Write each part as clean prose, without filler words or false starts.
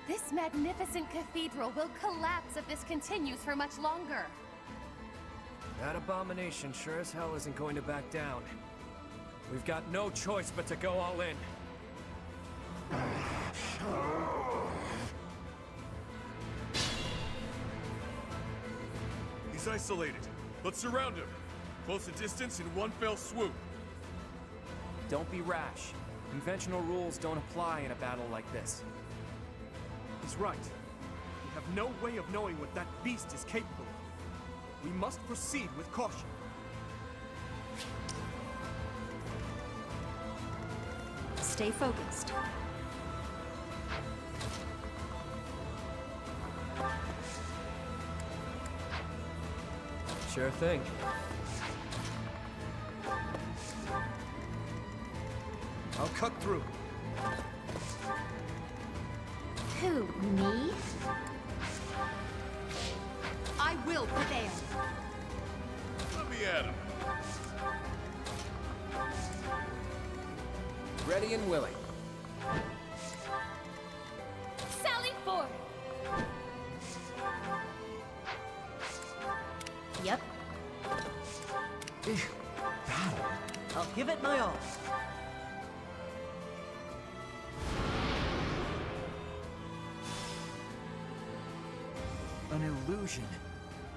This magnificent cathedral will collapse if this continues for much longer. That abomination sure as hell isn't going to back down. We've got no choice but to go all in. He's isolated. Let's surround him. Close the distance in one fell swoop. Don't be rash. Conventional rules don't apply in a battle like this. He's right. We have no way of knowing what that beast is capable of. We must proceed with caution. Stay focused. Sure thing. I'll cut through. Who, me? I will prevail. Let me at him. Ready and willing. Sally forth! Yep. I'll give it my all. An illusion.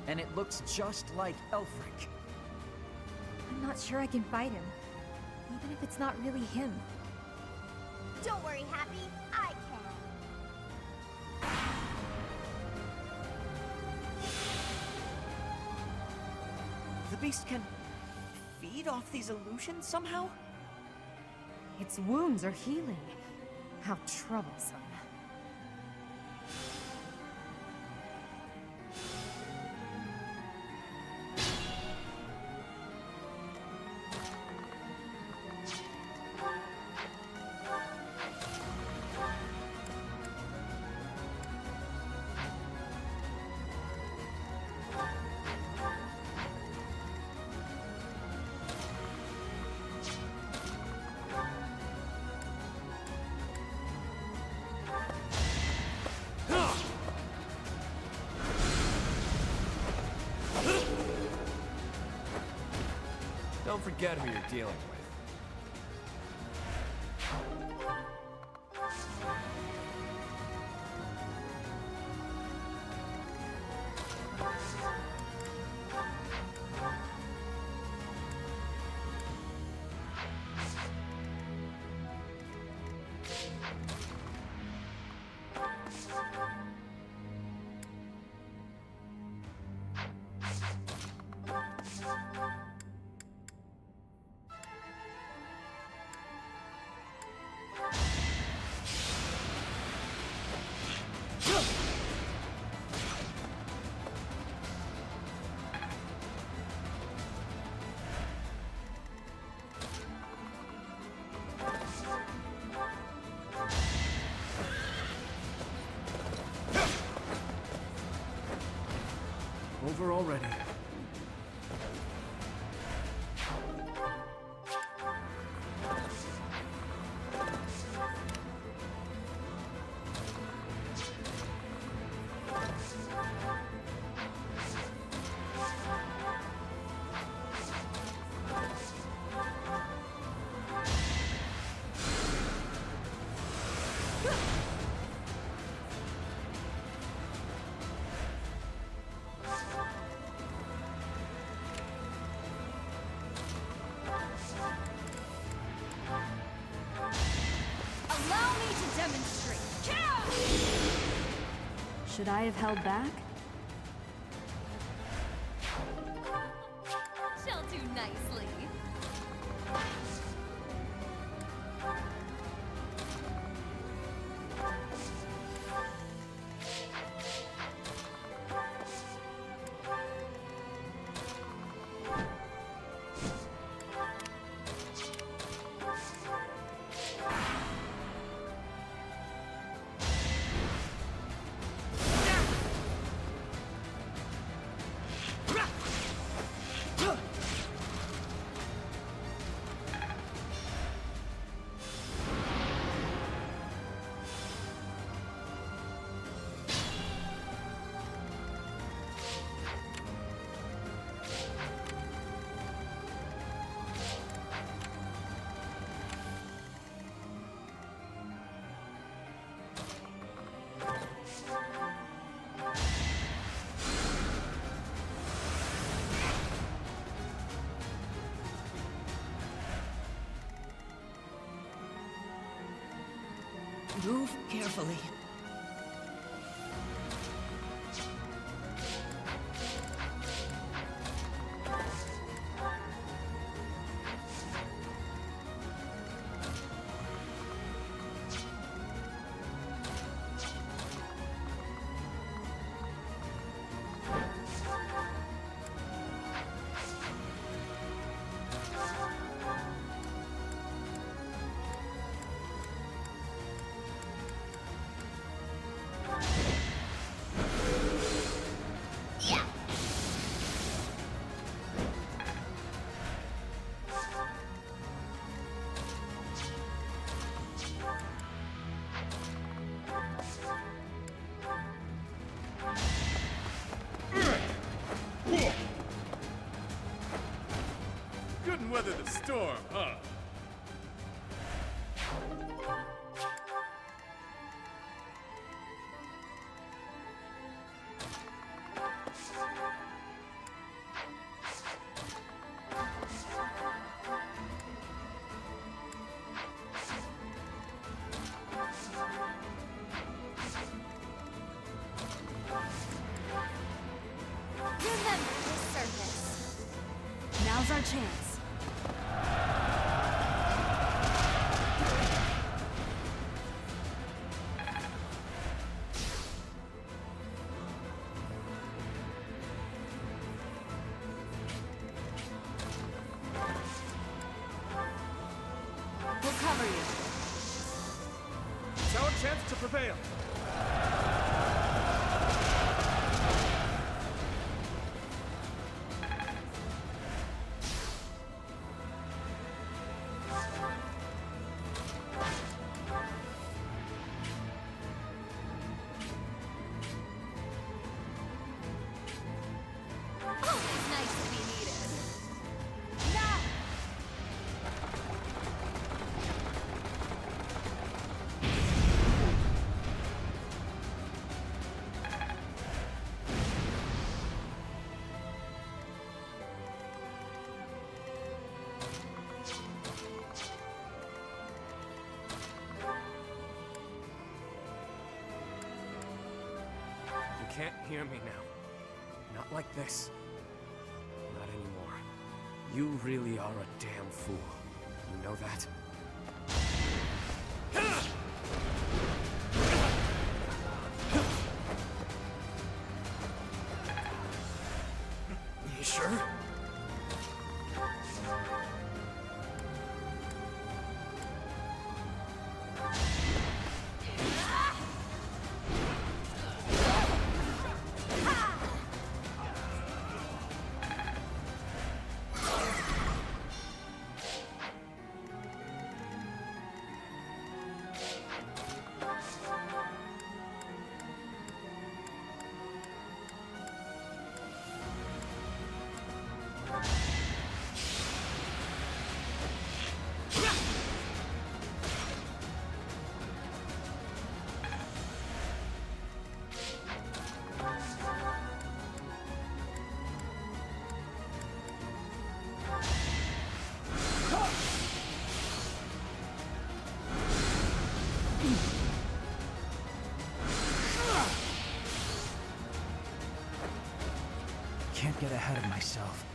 And it looks just like Elfric. I'm not sure I can fight him. Even if it's not really him. Don't worry, Happy. I can. The beast can feed off these illusions somehow? Its wounds are healing. How troublesome. Don't forget who you're dealing with. Over already. Allow me to demonstrate. Should I have held back? She'll do nicely. Move carefully. Couldn't weather the storm, huh? Remember his surface. Now's our chance. We'll cover you. It's our chance to prevail. Always nice to be needed. Nah! You can't hear me now. Not like this. Not anymore. You really are a damn fool. You know that? You sure? Can't get ahead of myself.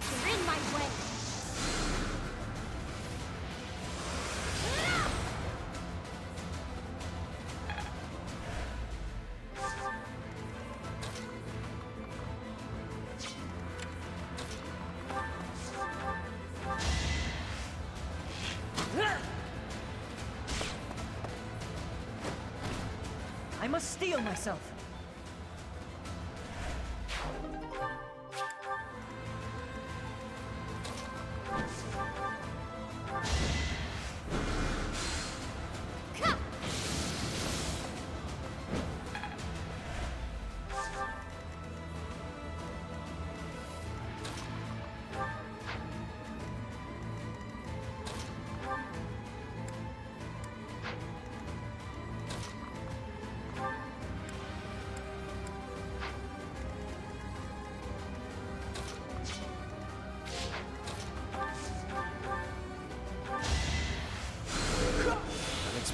You're in my way. I must steel myself.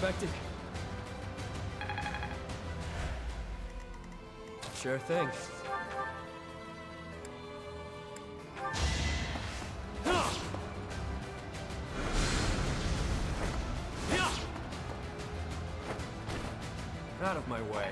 expected? Sure thing. Out of my way.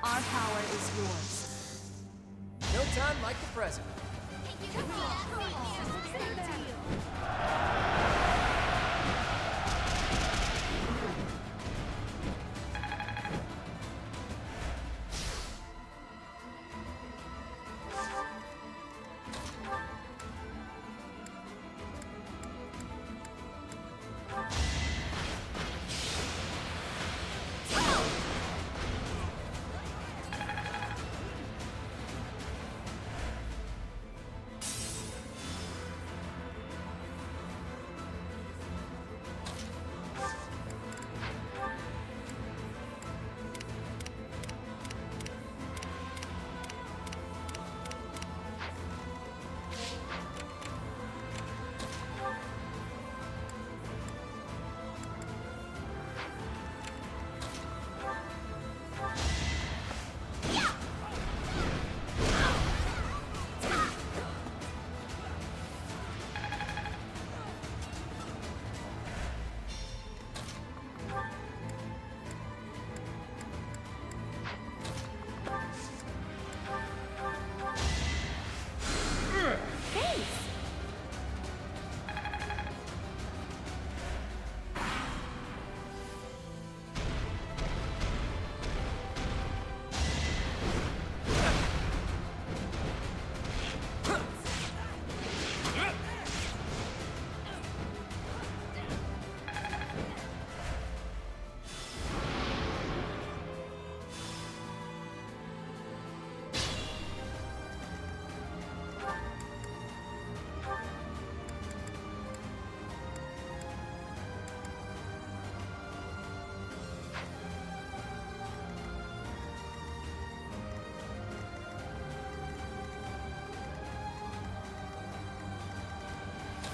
Our power is yours. No time like the present.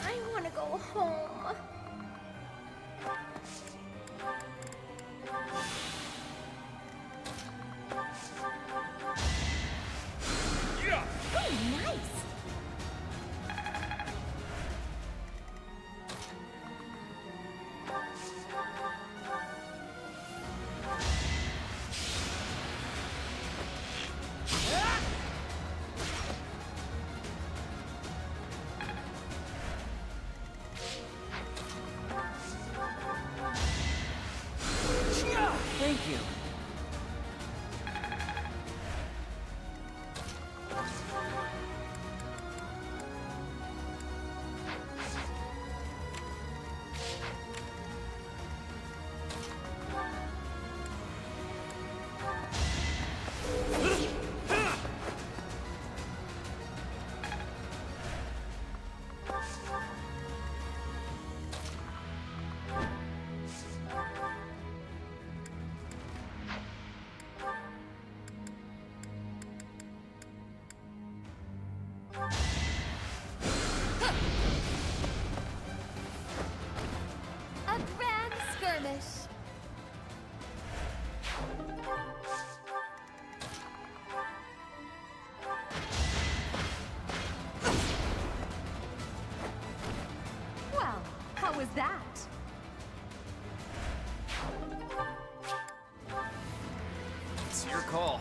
I want to go home. Hey, nice. Your call.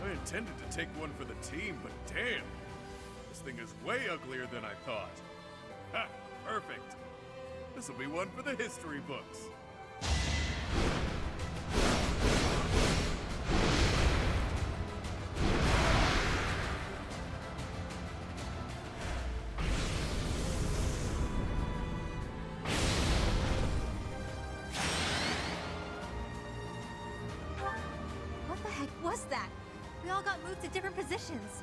I intended to take one for the team, but damn! This thing is way uglier than I thought. Ha! Perfect! This'll be one for the history books. What the heck was that? We all got moved to different positions.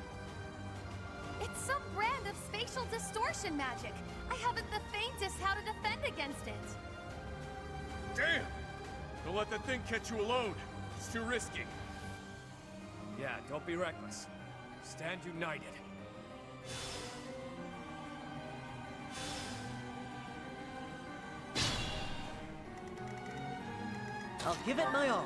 It's some brand of spatial distortion magic. I haven't the faintest how to defend against it. Damn! Don't let that thing catch you alone. It's too risky. Yeah, don't be reckless. Stand united. I'll give it my all.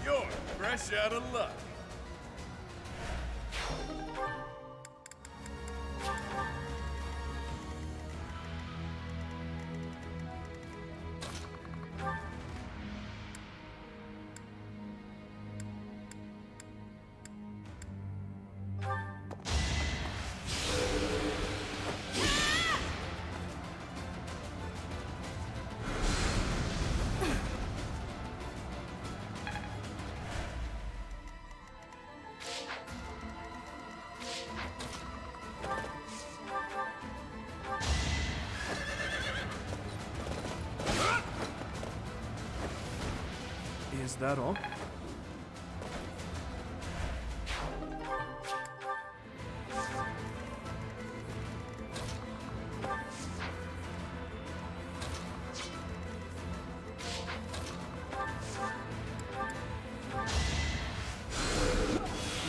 You're fresh out of luck. Is that all?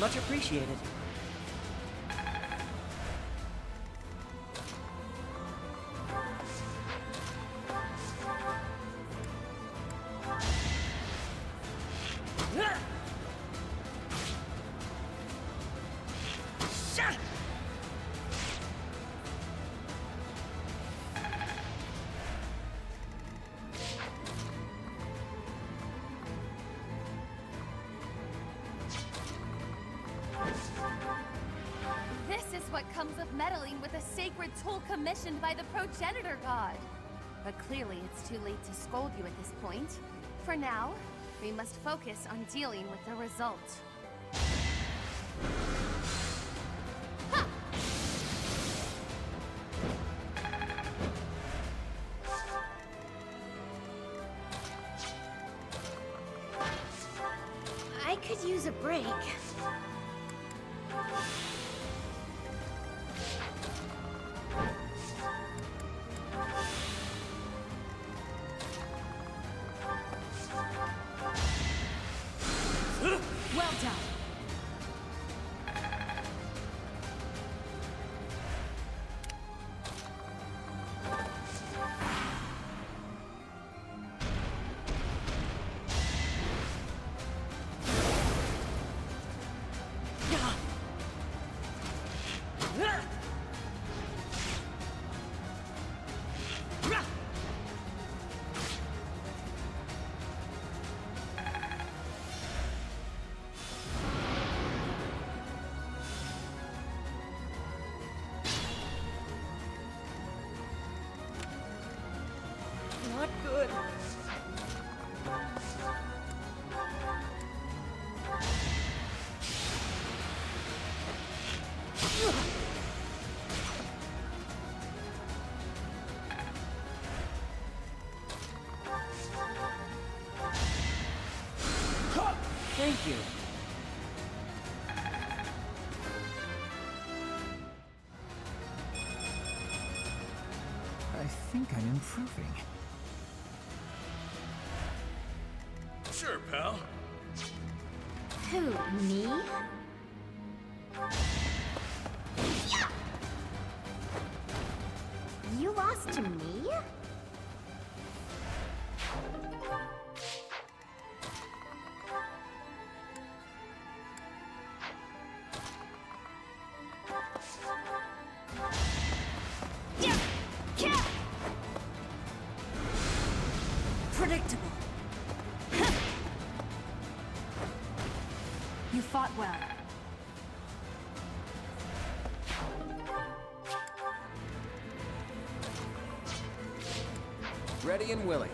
Much appreciated. This is what comes of meddling with a sacred tool commissioned by the progenitor god. But clearly it's too late to scold you at this point. For now, we must focus on dealing with the result. Ha! I could use a break. Well done. not good. Thank you. I think I'm improving. Sure, pal. Who, me? You lost to me? Predictable. You fought well. Ready and willing.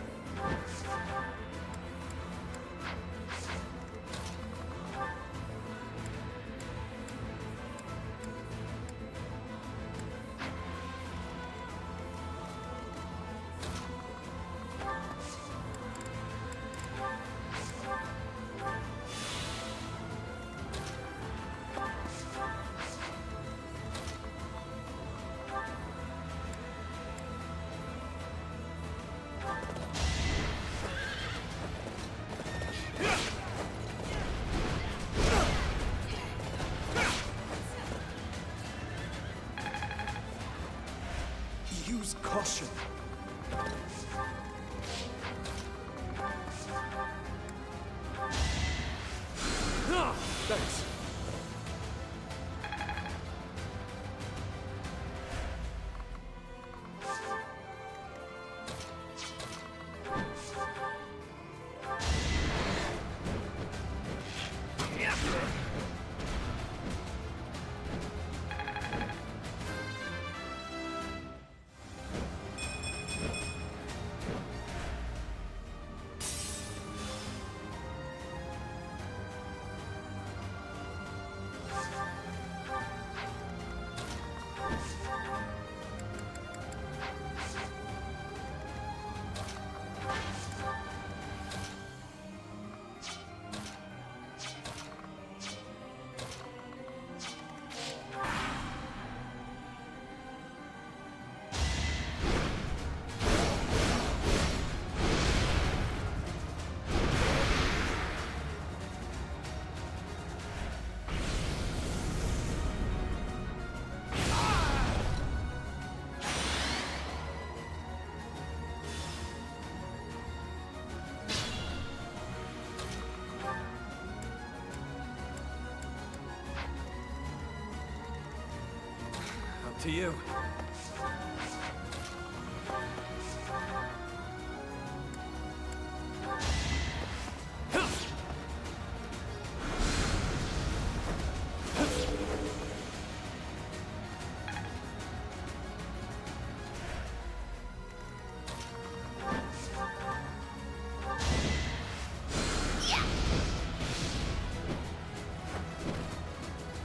Use caution. Ah, thanks. Up to you.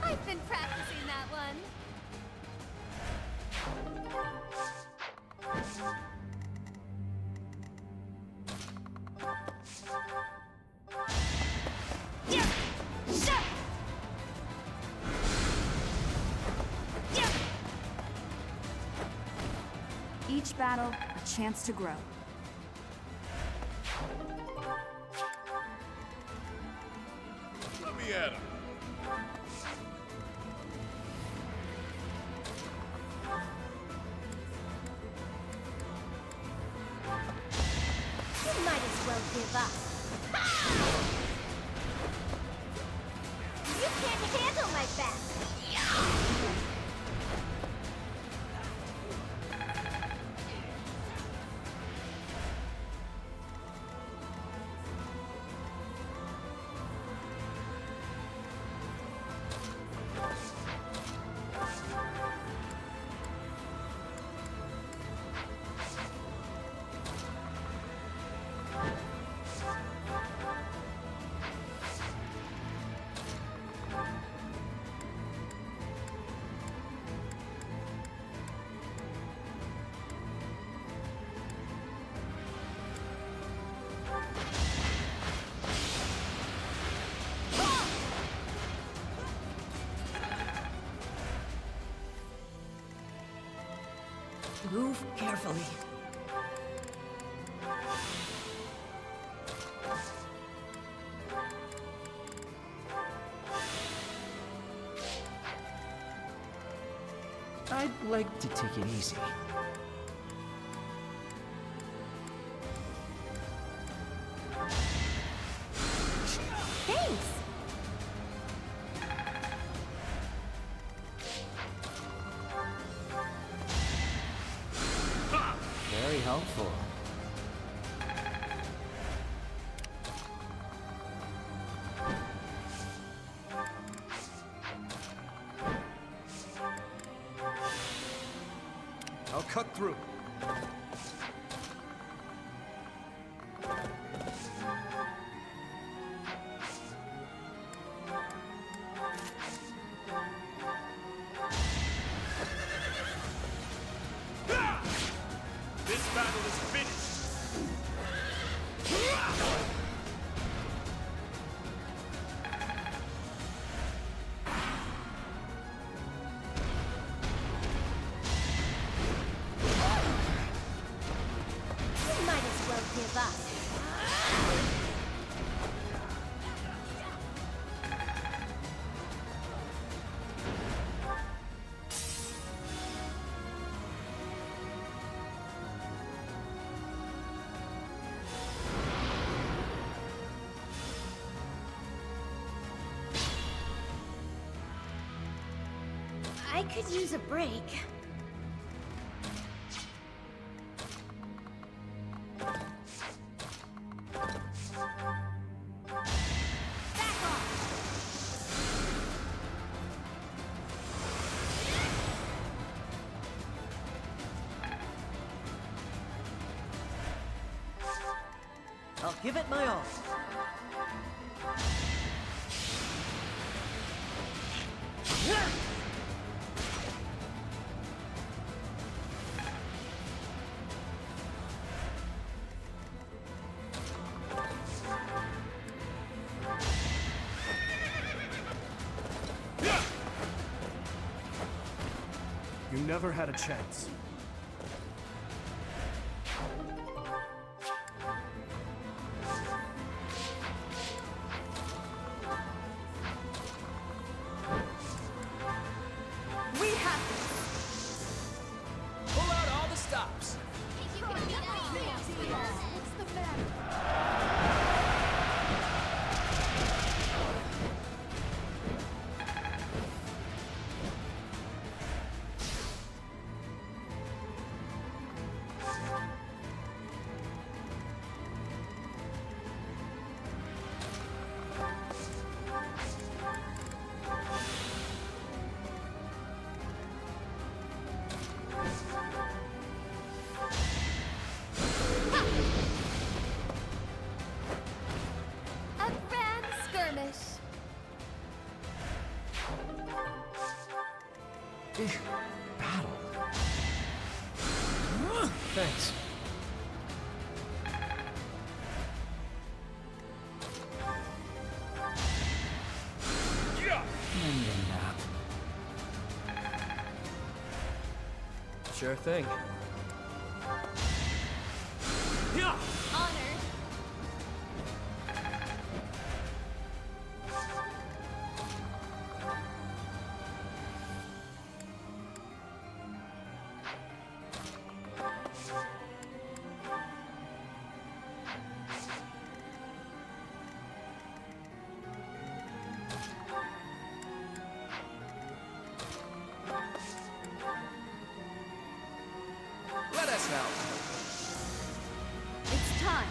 I've been practicing that one. Each battle, a chance to grow. Let me at him. You might as well give up. You can't handle my back. Move carefully. I'd like to take it easy. Thanks! Very helpful. I'll cut through. This battle is finished! You might as well give up. I could use a break. Back off! I'll give it my all. You never had a chance. We have this! Pull out all the stops. What's the matter? A grand skirmish. Battle. Thanks. And a nap. Sure thing. Honored. Let us help. It's time.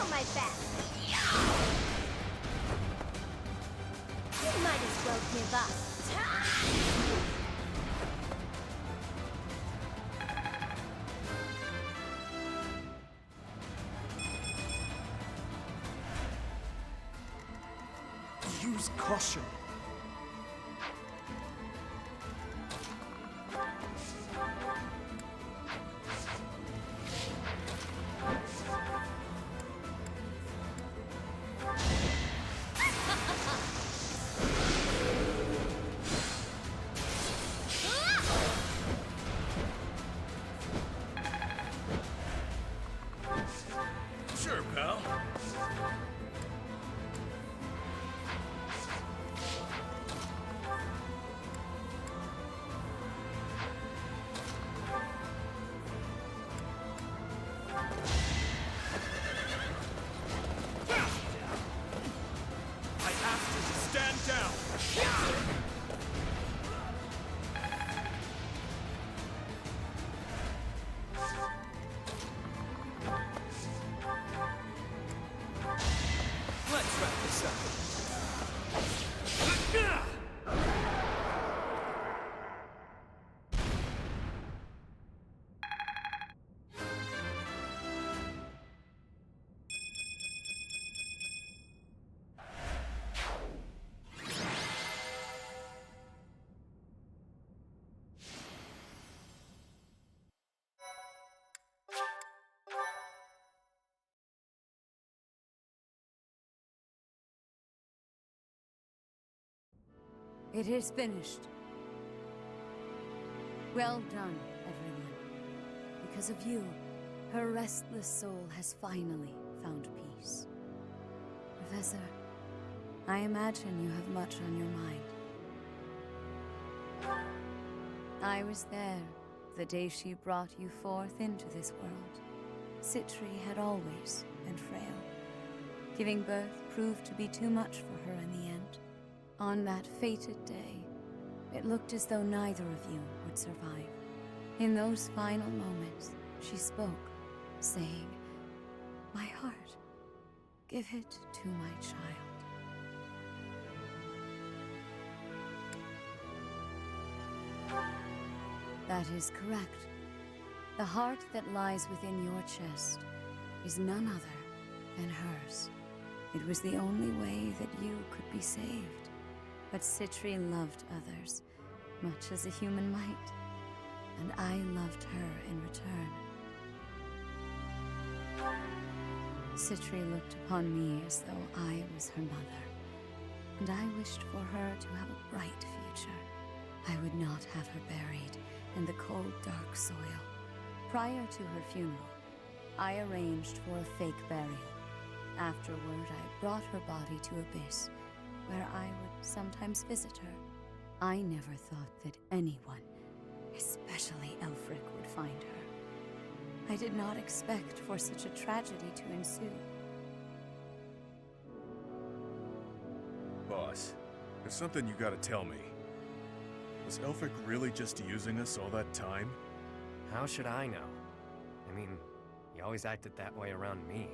my back. You might as well give up. Use caution. Sure, pal. I asked you to stand down. Let's wrap this up. It is finished. Well done, everyone. Because of you, her restless soul has finally found peace. Professor, I imagine you have much on your mind. I was there the day she brought you forth into this world. Citri had always been frail. Giving birth proved to be too much for her in the end. On that fated day, it looked as though neither of you would survive. In those final moments, she spoke, saying, "My heart, give it to my child." That is correct. The heart that lies within your chest is none other than hers. It was the only way that you could be saved. But Citri loved others, much as a human might, and I loved her in return. Citri looked upon me as though I was her mother, and I wished for her to have a bright future. I would not have her buried in the cold, dark soil. Prior to her funeral, I arranged for a fake burial. Afterward, I brought her body to Abyss, where I would sometimes visit her. I never thought that anyone, especially Elfric, would find her. I did not expect for such a tragedy to ensue. Boss, there's something you gotta tell me. Was Elfric really just using us all that time? How should I know? I mean, he always acted that way around me,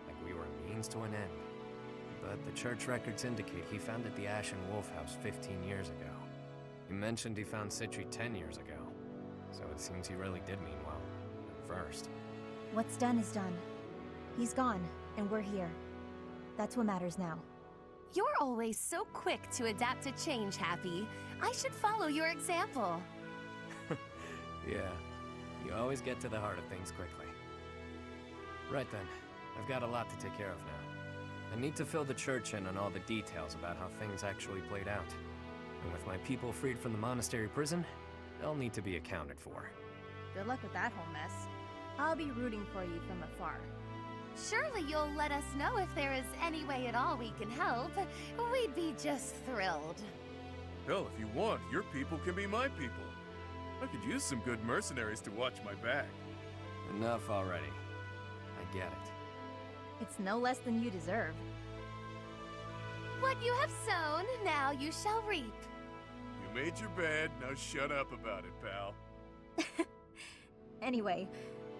like we were a means to an end. But the church records indicate he founded the Ashen Wolf House 15 years ago. He mentioned he found Citri 10 years ago, so it seems he really did mean well, at first. What's done is done. He's gone, and we're here. That's what matters now. You're always so quick to adapt to change, Happy. I should follow your example. Yeah, you always get to the heart of things quickly. Right then, I've got a lot to take care of now. I need to fill the church in on all the details about how things actually played out. And with my people freed from the monastery prison, they'll need to be accounted for. Good luck with that whole mess. I'll be rooting for you from afar. Surely you'll let us know if there is any way at all we can help. We'd be just thrilled. Hell, if you want, your people can be my people. I could use some good mercenaries to watch my back. Enough already. I get it. It's no less than you deserve. What you have sown, now you shall reap. You made your bed, now shut up about it, pal. Anyway,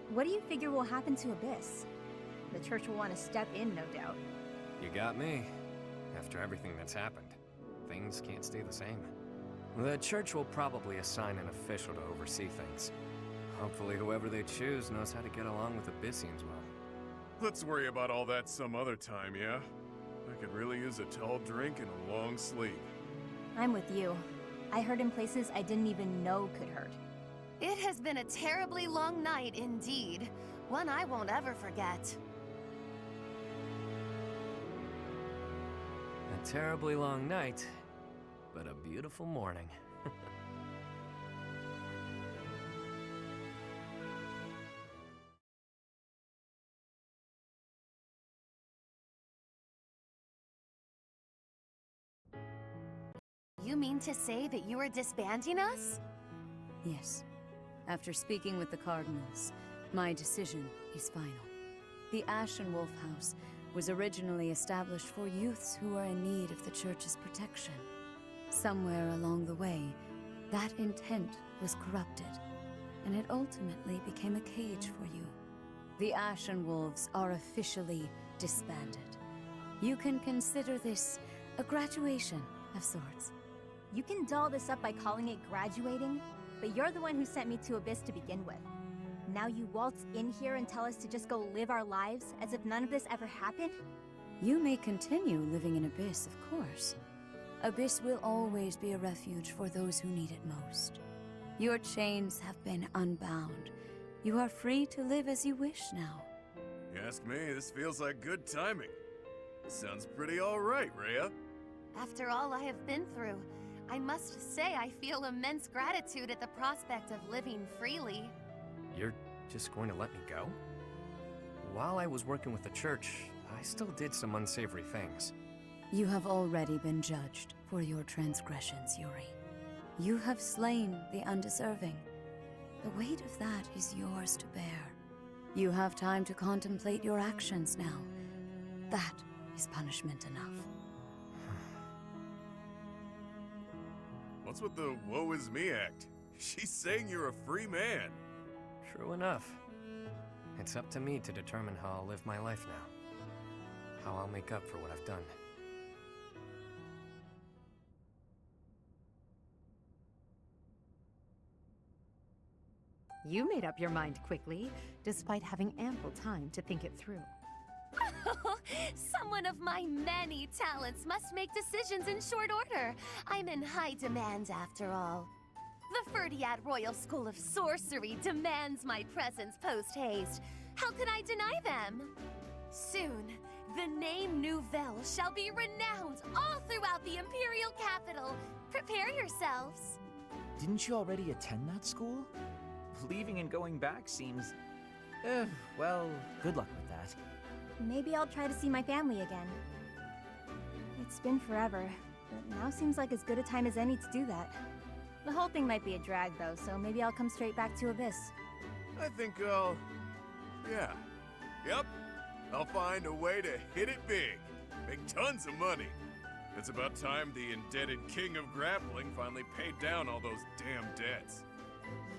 what do you figure will happen to Abyss? The church will want to step in, no doubt. You got me. After everything that's happened, things can't stay the same. The church will probably assign an official to oversee things. Hopefully whoever they choose knows how to get along with Abyssians well. Let's worry about all that some other time, yeah? I could really use a tall drink and a long sleep. I'm with you. I hurt in places I didn't even know could hurt. It has been a terribly long night indeed. One I won't ever forget. A terribly long night, but a beautiful morning. You mean to say that you are disbanding us? Yes. After speaking with the Cardinals, my decision is final. The Ashen Wolf House was originally established for youths who are in need of the Church's protection. Somewhere along the way, that intent was corrupted, and it ultimately became a cage for you. The Ashen Wolves are officially disbanded. You can consider this a graduation of sorts. You can doll this up by calling it graduating, but you're the one who sent me to Abyss to begin with. Now you waltz in here and tell us to just go live our lives as if none of this ever happened? You may continue living in Abyss, of course. Abyss will always be a refuge for those who need it most. Your chains have been unbound. You are free to live as you wish now. You ask me, this feels like good timing. Sounds pretty alright, Rhea. After all I have been through, I must say I feel immense gratitude at the prospect of living freely. You're just going to let me go? While I was working with the church, I still did some unsavory things. You have already been judged for your transgressions, Yuri. You have slain the undeserving. The weight of that is yours to bear. You have time to contemplate your actions now. That is punishment enough. What's with the woe is me act? She's saying you're a free man. True enough. It's up to me to determine how I'll live my life now. How I'll make up for what I've done. You made up your mind quickly, despite having ample time to think it through. Someone of my many talents must make decisions in short order. I'm in high demand after all. The Ferdiad Royal School of Sorcery demands my presence post-haste. How could I deny them? Soon, the name Nouvelle shall be renowned all throughout the Imperial capital. Prepare yourselves. Didn't you already attend that school? Leaving and going back seems... well, good luck with that. Maybe I'll try to see my family again. It's been forever, but now seems like as good a time as any to do that. The whole thing might be a drag though, so maybe I'll come straight back to Abyss. I think I'll... yeah. Yep. I'll find a way to hit it big. Make tons of money. It's about time the indebted king of grappling finally paid down all those damn debts.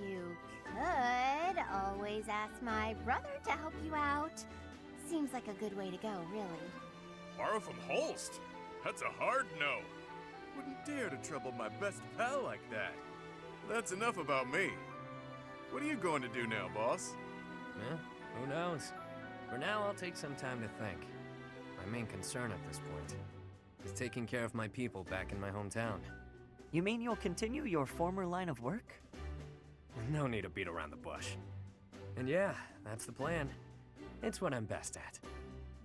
You could always ask my brother to help you out. Seems like a good way to go, really. Borrow from Holst? That's a hard no. Wouldn't dare to trouble my best pal like that. That's enough about me. What are you going to do now, boss? Who knows? For now, I'll take some time to think. My main concern at this point is taking care of my people back in my hometown. You mean you'll continue your former line of work? No need to beat around the bush. And yeah, that's the plan. It's what I'm best at.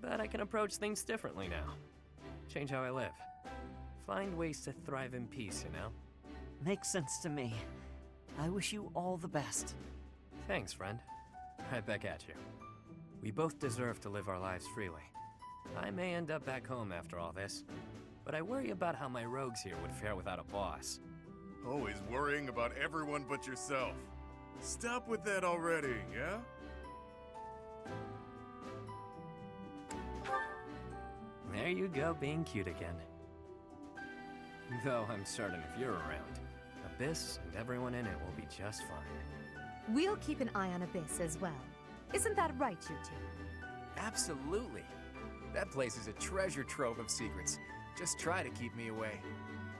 But I can approach things differently now. Change how I live. Find ways to thrive in peace, you know? Makes sense to me. I wish you all the best. Thanks, friend. Right back at you. We both deserve to live our lives freely. I may end up back home after all this, but I worry about how my rogues here would fare without a boss. Always worrying about everyone but yourself. Stop with that already, yeah? There you go, being cute again. Though I'm certain if you're around, Abyss and everyone in it will be just fine. We'll keep an eye on Abyss as well. Isn't that right, you two? Absolutely. That place is a treasure trove of secrets. Just try to keep me away.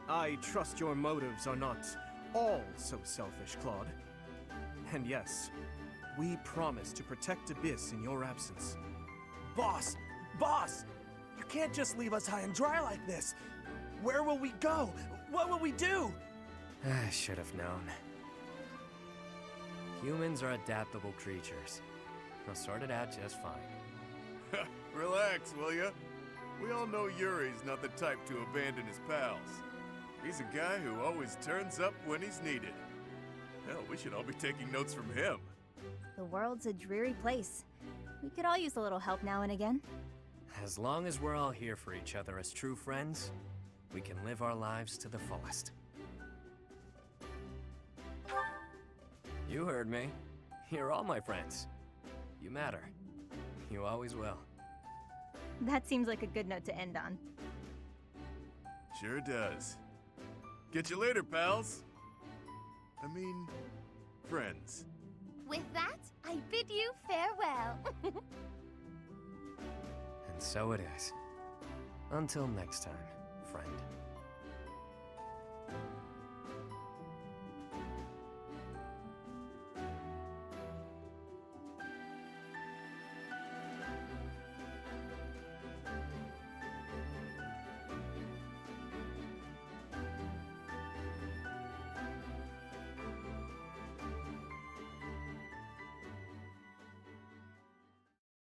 I trust your motives are not all so selfish, Claude. And yes, we promise to protect Abyss in your absence. Boss! Boss! You can't just leave us high and dry like this! Where will we go? What will we do? I should have known. Humans are adaptable creatures. They'll sort it out just fine. Relax, will ya? We all know Yuri's not the type to abandon his pals. He's a guy who always turns up when he's needed. Hell, we should all be taking notes from him. The world's a dreary place. We could all use a little help now and again. As long as we're all here for each other as true friends, we can live our lives to the fullest. You heard me. You're all my friends. You matter. You always will. That seems like a good note to end on. Sure does. Get you later, pals. I mean, friends. With that, I bid you farewell. And so it is. Until next time.